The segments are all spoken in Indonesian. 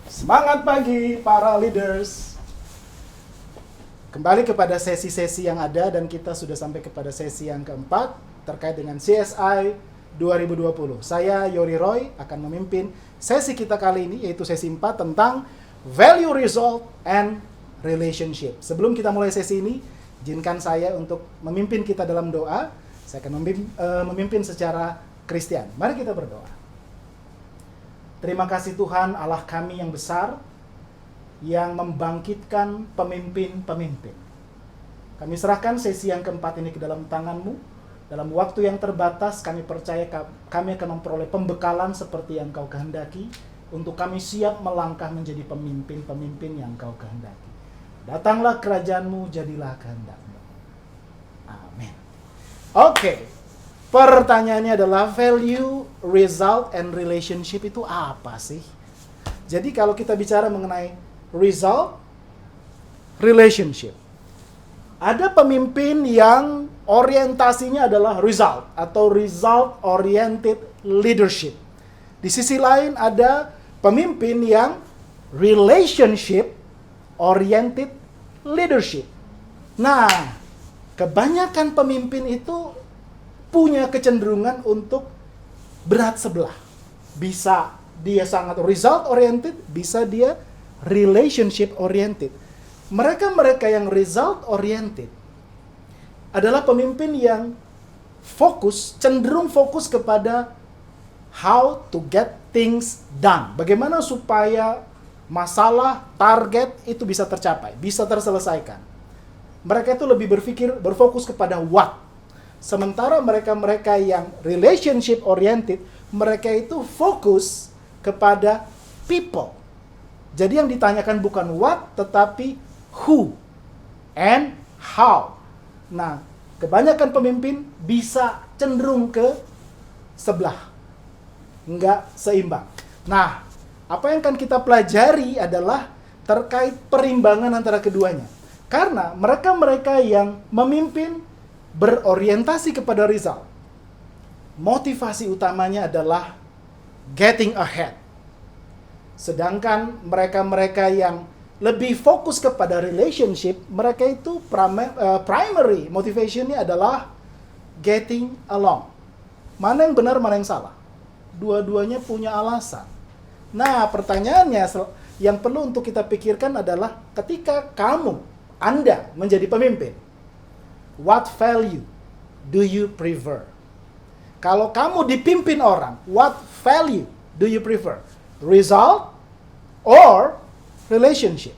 Semangat pagi para leaders. Kembali kepada sesi-sesi yang ada dan kita sudah sampai kepada sesi yang keempat terkait dengan CSI 2020. Saya Yori Roy akan memimpin sesi kita kali ini, yaitu sesi 4 tentang Value, Result, and Relationship. Sebelum kita mulai sesi ini, izinkan saya untuk memimpin kita dalam doa. Saya akan memimpin secara Kristen. Mari kita berdoa. Terima kasih Tuhan Allah kami yang besar, yang membangkitkan pemimpin-pemimpin. Kami serahkan sesi yang keempat ini ke dalam tangan-Mu. Dalam waktu yang terbatas, kami percaya kami akan memperoleh pembekalan seperti yang Kau kehendaki, untuk kami siap melangkah menjadi pemimpin-pemimpin yang Kau kehendaki. Datanglah kerajaan-Mu, jadilah kehendak-Mu. Amin. Oke. Pertanyaannya adalah value, result, and relationship itu apa sih? Jadi kalau kita bicara mengenai result, relationship. Ada pemimpin yang orientasinya adalah result atau result-oriented leadership. Di sisi lain ada pemimpin yang relationship-oriented leadership. Nah, kebanyakan pemimpin itu punya kecenderungan untuk berat sebelah. Bisa dia sangat result oriented, bisa dia relationship oriented. Mereka yang result oriented adalah pemimpin yang cenderung fokus kepada how to get things done. Bagaimana supaya masalah, target itu bisa tercapai, bisa terselesaikan. Mereka itu lebih berfokus kepada what. Sementara mereka yang relationship oriented, mereka itu fokus kepada people. Jadi yang ditanyakan bukan what, tetapi who and how. Nah, kebanyakan pemimpin bisa cenderung ke sebelah, nggak seimbang. Nah, apa yang akan kita pelajari adalah terkait perimbangan antara keduanya. Karena mereka yang memimpin berorientasi kepada result, motivasi utamanya adalah getting ahead. Sedangkan mereka yang lebih fokus kepada relationship, mereka itu primary motivationnya adalah getting along. Mana yang benar, mana yang salah? Dua-duanya punya alasan. Nah, pertanyaannya yang perlu untuk kita pikirkan adalah ketika Anda menjadi pemimpin, what value do you prefer? Kalau kamu dipimpin orang, what value do you prefer? Result or relationship?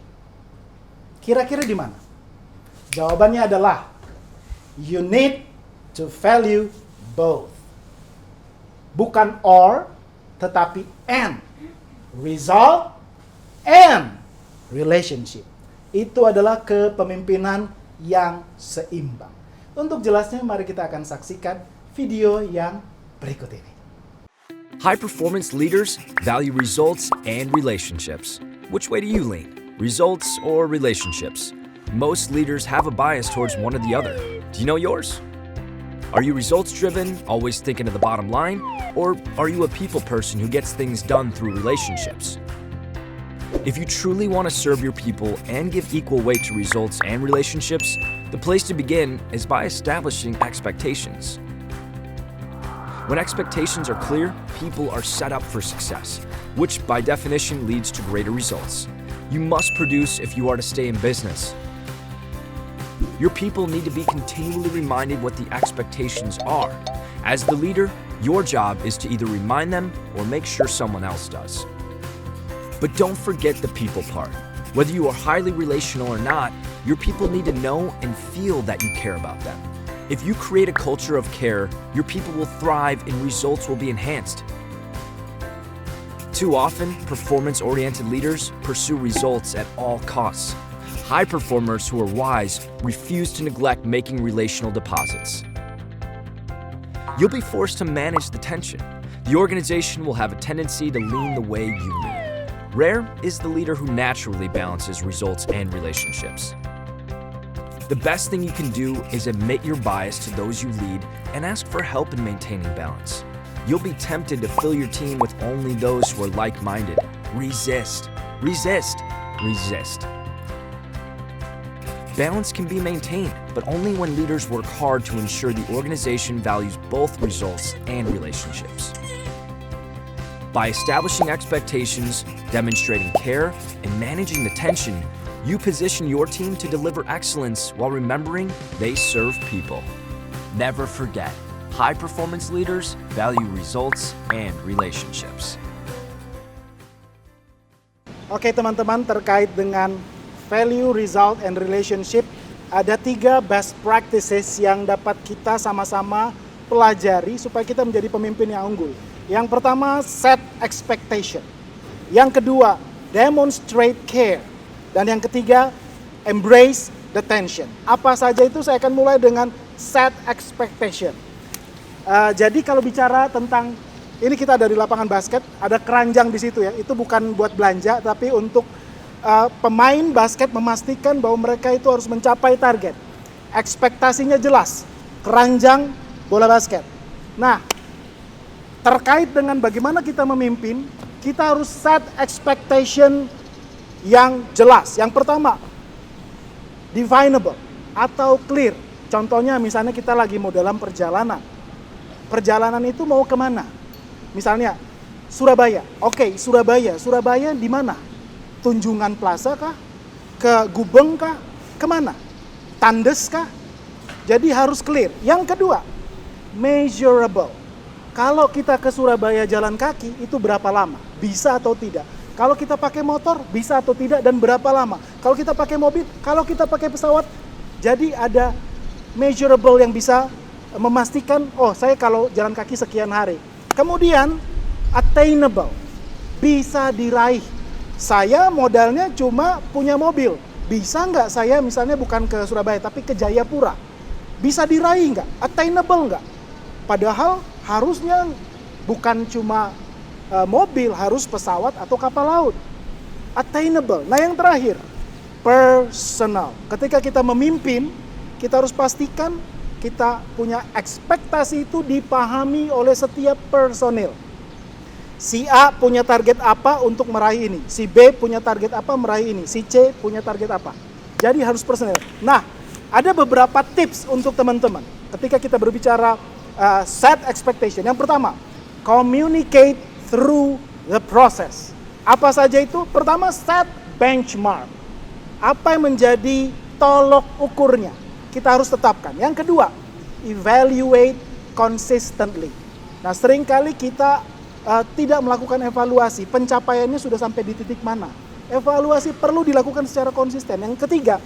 Kira-kira di mana? Jawabannya adalah you need to value both. Bukan or, tetapi and. Result and relationship. Itu adalah kepemimpinan yang seimbang. Untuk jelasnya, mari kita akan saksikan video yang berikut ini. High performance leaders value results and relationships. Which way do you lean? Results or relationships? Most leaders have a bias towards one or the other. Do you know yours? Are you results driven, always thinking of the bottom line? Or are you a people person who gets things done through relationships? If you truly want to serve your people and give equal weight to results and relationships, the place to begin is by establishing expectations. When expectations are clear, people are set up for success, which by definition leads to greater results. You must produce if you are to stay in business. Your people need to be continually reminded what the expectations are. As the leader, your job is to either remind them or make sure someone else does. But don't forget the people part. Whether you are highly relational or not, your people need to know and feel that you care about them. If you create a culture of care, your people will thrive and results will be enhanced. Too often, performance-oriented leaders pursue results at all costs. High performers who are wise refuse to neglect making relational deposits. You'll be forced to manage the tension. The organization will have a tendency to lean the way you lean. Rare is the leader who naturally balances results and relationships. The best thing you can do is admit your bias to those you lead and ask for help in maintaining balance. You'll be tempted to fill your team with only those who are like-minded. Resist. resist, resist. Balance can be maintained, but only when leaders work hard to ensure the organization values both results and relationships. By establishing expectations, demonstrating care, and managing the tension, you position your team to deliver excellence while remembering they serve people. Never forget, high-performance leaders value results and relationships. Oke teman-teman, terkait dengan value, result, and relationship, ada 3 best practices yang dapat kita sama-sama pelajari supaya kita menjadi pemimpin yang unggul. Yang pertama, set expectation. Yang kedua, demonstrate care. Dan yang ketiga, embrace the tension. Apa saja itu? Saya akan mulai dengan set expectation. Jadi kalau bicara tentang, ini kita ada di lapangan basket, ada keranjang di situ ya. Itu bukan buat belanja, tapi untuk pemain basket memastikan bahwa mereka itu harus mencapai target. Ekspektasinya jelas, keranjang bola basket. Nah, terkait dengan bagaimana kita memimpin, kita harus set expectation yang jelas. Yang pertama, definable atau clear. Contohnya misalnya kita lagi mau dalam perjalanan. Perjalanan itu mau kemana? Misalnya Surabaya. Oke, Surabaya. Surabaya di mana? Tunjungan Plaza kah? Ke Gubeng kah? Kemana? Tandes kah? Jadi harus clear. Yang kedua, measurable. Kalau kita ke Surabaya jalan kaki, itu berapa lama? Bisa atau tidak? Kalau kita pakai motor, bisa atau tidak dan berapa lama? Kalau kita pakai mobil, kalau kita pakai pesawat, jadi ada measurable yang bisa memastikan, oh saya kalau jalan kaki sekian hari. Kemudian, attainable, bisa diraih. Saya modalnya cuma punya mobil. Bisa nggak saya misalnya bukan ke Surabaya, tapi ke Jayapura? Bisa diraih nggak? Attainable nggak? Padahal harusnya bukan cuma mobil, harus pesawat atau kapal laut. Attainable. Nah yang terakhir, personal. Ketika kita memimpin, kita harus pastikan kita punya ekspektasi itu dipahami oleh setiap personil. Si A punya target apa untuk meraih ini, si B punya target apa meraih ini, si C punya target apa. Jadi harus personil. Nah, ada beberapa tips untuk teman-teman ketika kita berbicara set expectation. Yang pertama, communicate through the process. Apa saja itu? Pertama, set benchmark. Apa yang menjadi tolok ukurnya? Kita harus tetapkan. Yang kedua, evaluate consistently. Nah, seringkali kita tidak melakukan evaluasi. Pencapaiannya sudah sampai di titik mana? Evaluasi perlu dilakukan secara konsisten. Yang ketiga,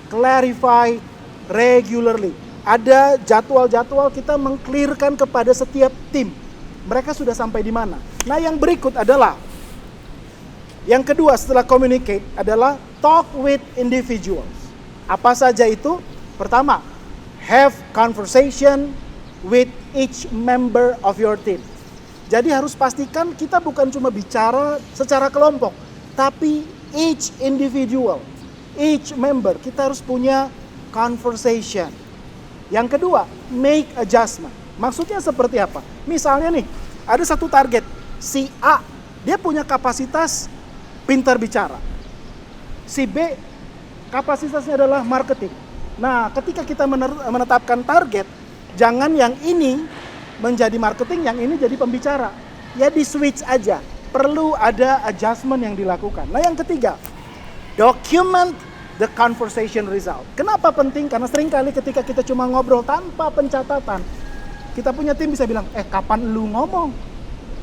clarify regularly. Ada jadwal-jadwal kita mengclearkan kepada setiap tim. Mereka sudah sampai di mana? Nah, yang berikut adalah, yang kedua setelah communicate adalah talk with individuals. Apa saja itu? Pertama, have conversation with each member of your team. Jadi harus pastikan kita bukan cuma bicara secara kelompok, tapi each individual, each member, kita harus punya conversation. Yang kedua, make adjustment. Maksudnya seperti apa? Misalnya nih, ada satu target, si A, dia punya kapasitas pintar bicara. Si B, kapasitasnya adalah marketing. Nah, ketika kita menetapkan target, jangan yang ini menjadi marketing, yang ini jadi pembicara. Ya di switch aja, perlu ada adjustment yang dilakukan. Nah yang ketiga, document the conversation result. Kenapa penting? Karena seringkali ketika kita cuma ngobrol tanpa pencatatan, kita punya tim bisa bilang, kapan lu ngomong?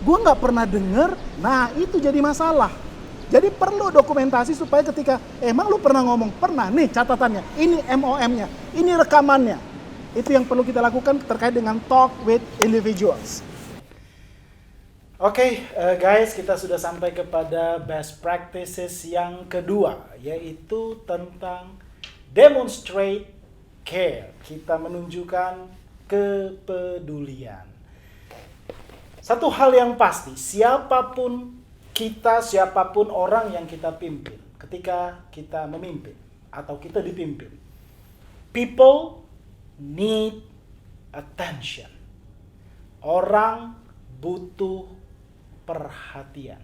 Gue nggak pernah denger. Nah itu jadi masalah. Jadi perlu dokumentasi supaya ketika, emang lu pernah ngomong? Pernah, nih catatannya, ini MOM-nya, ini rekamannya. Itu yang perlu kita lakukan terkait dengan talk with individuals. Oke, guys, kita sudah sampai kepada best practices yang kedua, yaitu tentang demonstrate care. Kita menunjukkan kepedulian. Satu hal yang pasti, siapapun kita, siapapun orang yang kita pimpin, ketika kita memimpin atau kita dipimpin, people need attention. Orang butuh perhatian.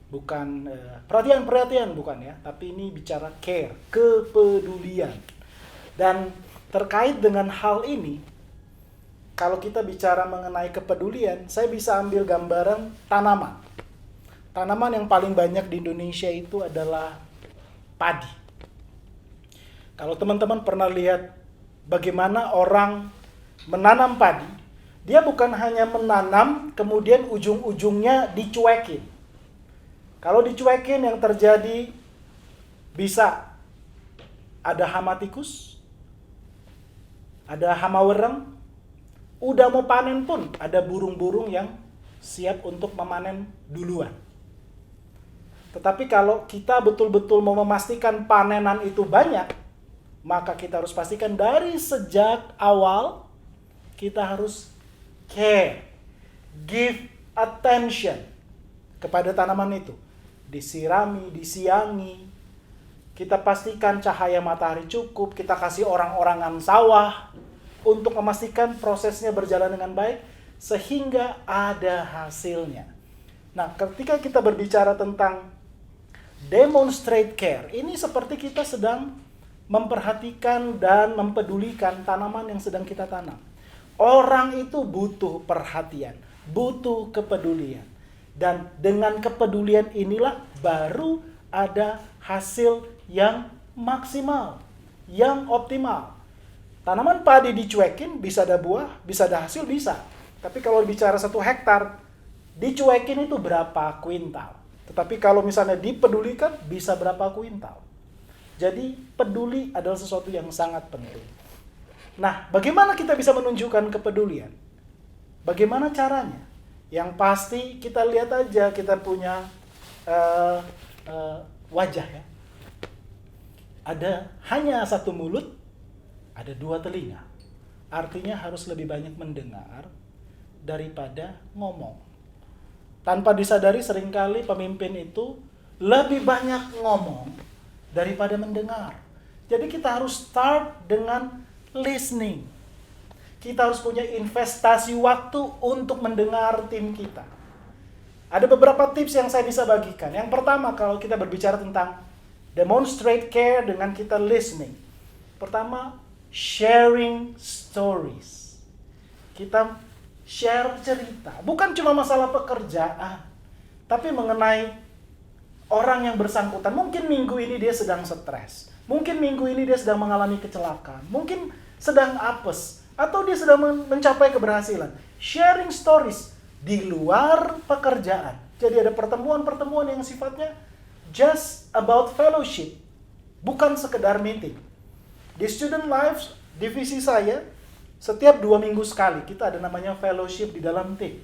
Bukan perhatian bukan ya, tapi ini bicara care, kepedulian. Dan terkait dengan hal ini, kalau kita bicara mengenai kepedulian, saya bisa ambil gambaran tanaman. Tanaman yang paling banyak di Indonesia itu adalah padi. Kalau teman-teman pernah lihat bagaimana orang menanam padi, dia bukan hanya menanam kemudian ujung-ujungnya dicuekin. Kalau dicuekin yang terjadi bisa ada hama tikus, ada hama wereng, udah mau panen pun ada burung-burung yang siap untuk memanen duluan. Tetapi kalau kita betul-betul mau memastikan panenan itu banyak, maka kita harus pastikan dari sejak awal kita harus care, give attention kepada tanaman itu. Disirami, disiangi, kita pastikan cahaya matahari cukup, kita kasih orang-orangan sawah untuk memastikan prosesnya berjalan dengan baik sehingga ada hasilnya. Nah, ketika kita berbicara tentang demonstrate care, ini seperti kita sedang memperhatikan dan mempedulikan tanaman yang sedang kita tanam. Orang itu butuh perhatian, butuh kepedulian. Dan dengan kepedulian inilah baru ada hasil yang maksimal, yang optimal. Tanaman padi dicuekin, bisa ada buah, bisa ada hasil, bisa. Tapi kalau bicara 1 hektar, dicuekin itu berapa kuintal. Tetapi kalau misalnya dipedulikan, bisa berapa kuintal. Jadi peduli adalah sesuatu yang sangat penting. Nah, bagaimana kita bisa menunjukkan kepedulian? Bagaimana caranya? Yang pasti kita lihat aja, kita punya wajah ya. Ada hanya 1 mulut, ada 2 telinga. Artinya harus lebih banyak mendengar daripada ngomong. Tanpa disadari seringkali pemimpin itu lebih banyak ngomong daripada mendengar. Jadi kita harus start dengan listening. Kita harus punya investasi waktu untuk mendengar tim kita. Ada beberapa tips yang saya bisa bagikan. Yang pertama, kalau kita berbicara tentang demonstrate care dengan kita listening. Pertama, sharing stories. Kita share cerita. Bukan cuma masalah pekerjaan, tapi mengenai orang yang bersangkutan. Mungkin minggu ini dia sedang stres. Mungkin minggu ini dia sedang mengalami kecelakaan. Mungkin sedang apes. Atau dia sedang mencapai keberhasilan. Sharing stories di luar pekerjaan. Jadi ada pertemuan-pertemuan yang sifatnya just about fellowship. Bukan sekedar meeting. Di Student Life, divisi saya, setiap 2 minggu sekali kita ada namanya fellowship di dalam tim.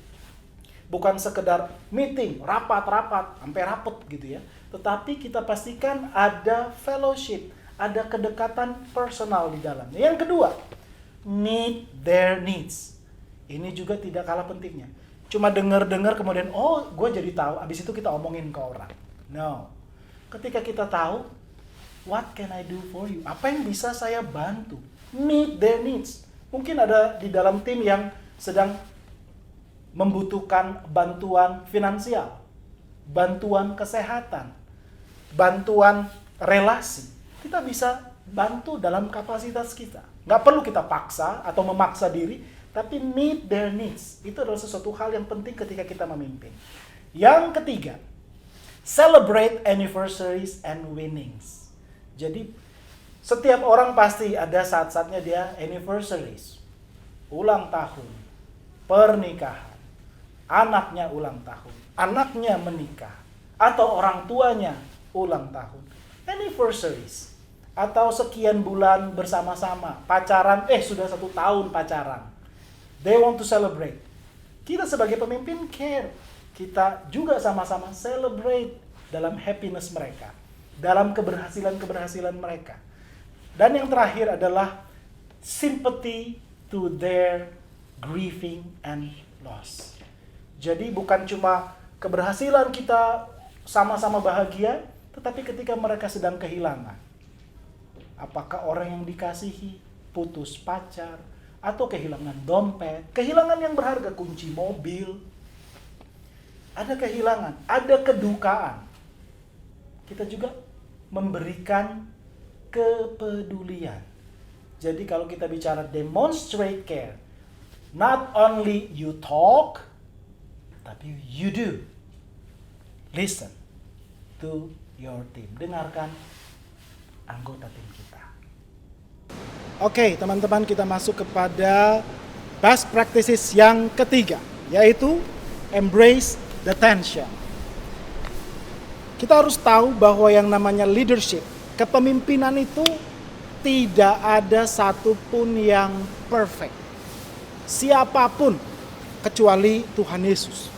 Bukan sekedar meeting, rapat-rapat, sampai rapet gitu ya. Tetapi kita pastikan ada fellowship, ada kedekatan personal di dalamnya. Yang kedua, meet their needs. Ini juga tidak kalah pentingnya. Cuma dengar-dengar kemudian, oh gue jadi tahu, abis itu kita omongin ke orang. No. Ketika kita tahu, what can I do for you? Apa yang bisa saya bantu? Meet their needs. Mungkin ada di dalam tim yang sedang membutuhkan bantuan finansial, bantuan kesehatan, bantuan relasi. Kita bisa bantu dalam kapasitas kita. Nggak perlu kita paksa atau memaksa diri, tapi meet their needs. Itu adalah sesuatu hal yang penting ketika kita memimpin. Yang ketiga, celebrate anniversaries and winnings. Jadi, setiap orang pasti ada saat-saatnya dia anniversaries. Ulang tahun, pernikahan, anaknya ulang tahun, anaknya menikah, atau orang tuanya ulang tahun. Anniversaries. Atau sekian bulan bersama-sama, pacaran, sudah 1 tahun pacaran. They want to celebrate. Kita sebagai pemimpin care. Kita juga sama-sama celebrate dalam happiness mereka. Dalam keberhasilan-keberhasilan mereka. Dan yang terakhir adalah sympathy to their grieving and loss. Jadi bukan cuma keberhasilan kita sama-sama bahagia, tetapi ketika mereka sedang kehilangan. Apakah orang yang dikasihi putus pacar, atau kehilangan dompet, kehilangan yang berharga, kunci mobil. ada kehilangan, ada kedukaan. Kita juga memberikan kepedulian. Jadi kalau kita bicara demonstrate care, not only you talk, tapi you do. Listen to your team. Dengarkan anggota tim kita. Oke, teman-teman, kita masuk kepada best practices yang ketiga, yaitu embrace the tension. Kita harus tahu bahwa yang namanya leadership, kepemimpinan itu tidak ada satupun yang perfect. Siapapun kecuali Tuhan Yesus.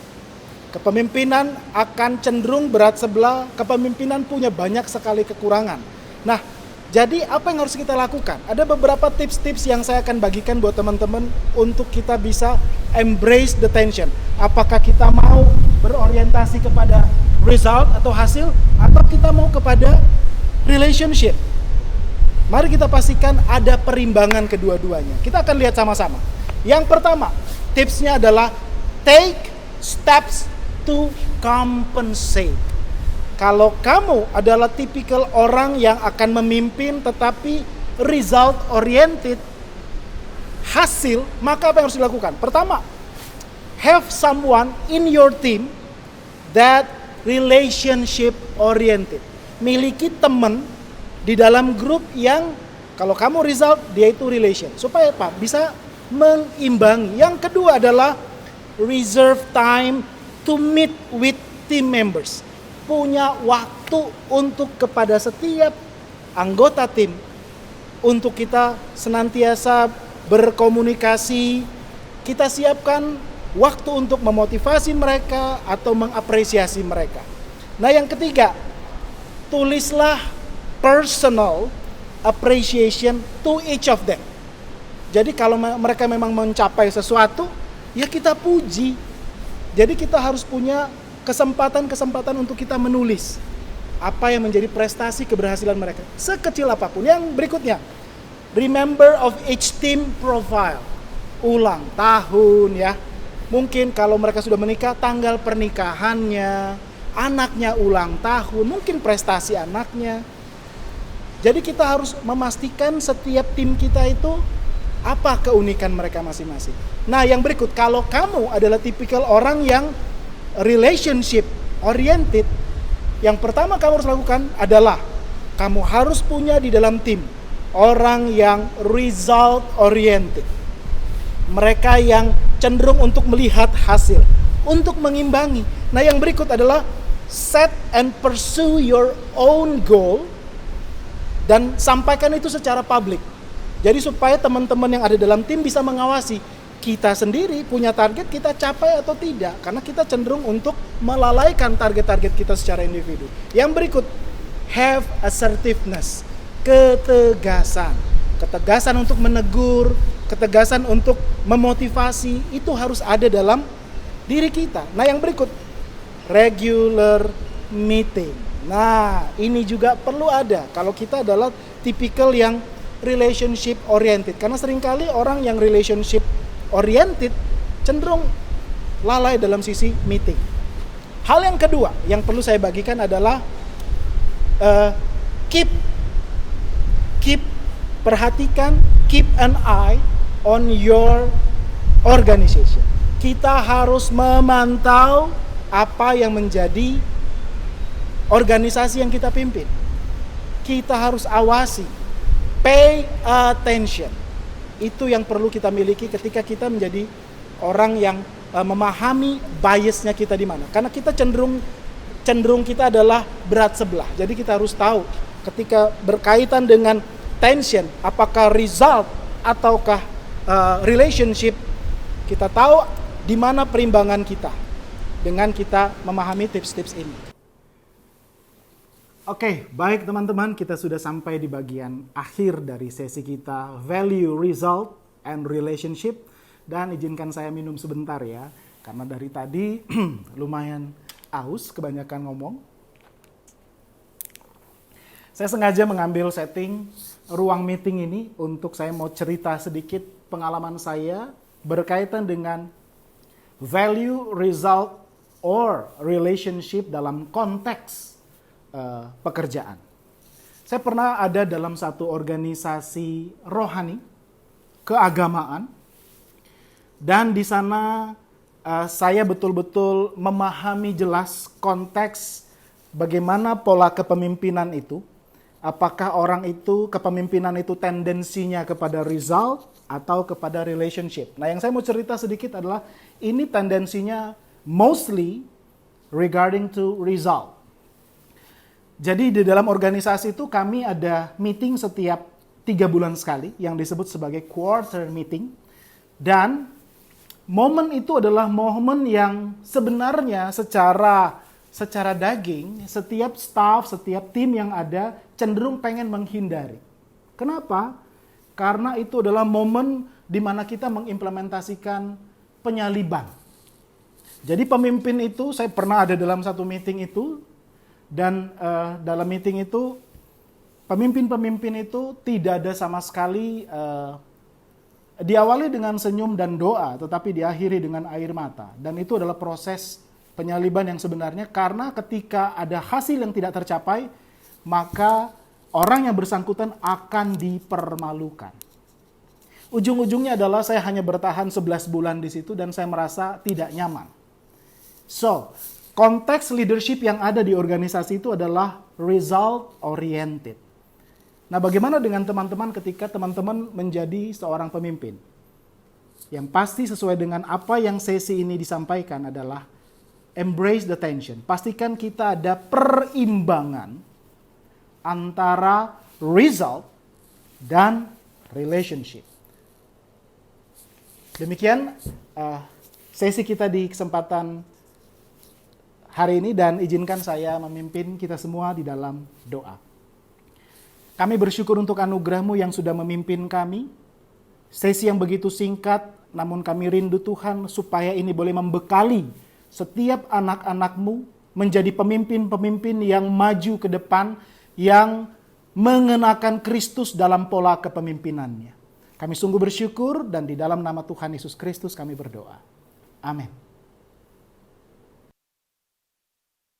Kepemimpinan akan cenderung berat sebelah, kepemimpinan punya banyak sekali kekurangan. Nah, jadi apa yang harus kita lakukan? Ada beberapa tips-tips yang saya akan bagikan buat teman-teman untuk kita bisa embrace the tension. Apakah kita mau berorientasi kepada result atau hasil, atau kita mau kepada relationship? Mari kita pastikan ada perimbangan kedua-duanya. Kita akan lihat sama-sama. Yang pertama, tipsnya adalah take steps to compensate. Kalau kamu adalah tipikal orang yang akan memimpin tetapi result oriented, hasil, maka apa yang harus dilakukan? Pertama, have someone in your team that relationship oriented. Miliki teman di dalam grup yang kalau kamu result, dia itu relation. Supaya apa? Bisa mengimbangi. Yang kedua adalah reserve time to meet with team members. Punya waktu untuk kepada setiap anggota tim untuk kita senantiasa berkomunikasi. Kita siapkan waktu untuk memotivasi mereka atau mengapresiasi mereka. Nah, yang ketiga, tulislah personal appreciation to each of them. Jadi kalau mereka memang mencapai sesuatu, ya kita puji. Jadi kita harus punya kesempatan untuk kita menulis apa yang menjadi prestasi keberhasilan mereka, sekecil apapun. Yang berikutnya, remember of each team profile. Ulang tahun ya. Mungkin kalau mereka sudah menikah, tanggal pernikahannya, anaknya ulang tahun, mungkin prestasi anaknya. Jadi kita harus memastikan setiap tim kita itu apa keunikan mereka masing-masing. Nah, yang berikut, kalau kamu adalah tipikal orang yang relationship oriented, yang pertama kamu harus lakukan adalah kamu harus punya di dalam tim orang yang result oriented. Mereka yang cenderung untuk melihat hasil, untuk mengimbangi. Nah, yang berikut adalah set and pursue your own goal dan sampaikan itu secara publik. Jadi supaya teman-teman yang ada dalam tim bisa mengawasi kita sendiri punya target, kita capai atau tidak. Karena kita cenderung untuk melalaikan target-target kita secara individu. Yang berikut, have assertiveness, ketegasan. Ketegasan untuk menegur, ketegasan untuk memotivasi, itu harus ada dalam diri kita. Nah, yang berikut, regular meeting. Nah, ini juga perlu ada kalau kita adalah tipikal yang relationship oriented. Karena seringkali orang yang relationship oriented cenderung lalai dalam sisi meeting. Hal yang kedua yang perlu saya bagikan adalah perhatikan, keep an eye on your organization. Kita harus memantau apa yang menjadi organisasi yang kita pimpin. Kita harus awasi, pay attention. Itu yang perlu kita miliki ketika kita menjadi orang yang memahami biasnya kita di mana. Karena kita cenderung kita adalah berat sebelah. Jadi kita harus tahu ketika berkaitan dengan tension, apakah result ataukah relationship, kita tahu di mana perimbangan kita dengan kita memahami tips-tips ini. Oke, baik teman-teman, kita sudah sampai di bagian akhir dari sesi kita Value, Result, and Relationship. Dan izinkan saya minum sebentar ya, karena dari tadi lumayan aus, kebanyakan ngomong. Saya sengaja mengambil setting ruang meeting ini untuk saya mau cerita sedikit pengalaman saya berkaitan dengan Value, Result, or relationship dalam konteks pekerjaan. Saya pernah ada dalam satu organisasi rohani, keagamaan, dan di sana saya betul-betul memahami jelas konteks bagaimana pola kepemimpinan itu. Apakah orang itu, kepemimpinan itu tendensinya kepada result atau kepada relationship. Nah, yang saya mau cerita sedikit adalah ini tendensinya mostly regarding to result. Jadi di dalam organisasi itu kami ada meeting setiap 3 bulan sekali yang disebut sebagai quarter meeting. Dan momen itu adalah momen yang sebenarnya secara daging setiap staff, setiap tim yang ada cenderung pengen menghindari. Kenapa? Karena itu adalah momen di mana kita mengimplementasikan penyaliban. Jadi pemimpin itu, saya pernah ada dalam satu meeting itu, dan dalam meeting itu, pemimpin-pemimpin itu tidak ada sama sekali, diawali dengan senyum dan doa, tetapi diakhiri dengan air mata. Dan itu adalah proses penyaliban yang sebenarnya, karena ketika ada hasil yang tidak tercapai, maka orang yang bersangkutan akan dipermalukan. Ujung-ujungnya adalah saya hanya bertahan 11 bulan di situ dan saya merasa tidak nyaman. So, konteks leadership yang ada di organisasi itu adalah result oriented. Nah, bagaimana dengan teman-teman ketika teman-teman menjadi seorang pemimpin? Yang pasti sesuai dengan apa yang sesi ini disampaikan adalah embrace the tension. Pastikan kita ada perimbangan antara result dan relationship. Demikian sesi kita di kesempatan hari ini, dan izinkan saya memimpin kita semua di dalam doa. Kami bersyukur untuk anugerah-Mu yang sudah memimpin kami. Sesi yang begitu singkat, namun kami rindu Tuhan supaya ini boleh membekali setiap anak-anak-Mu menjadi pemimpin-pemimpin yang maju ke depan, yang mengenakan Kristus dalam pola kepemimpinannya. Kami sungguh bersyukur, dan di dalam nama Tuhan Yesus Kristus kami berdoa. Amin.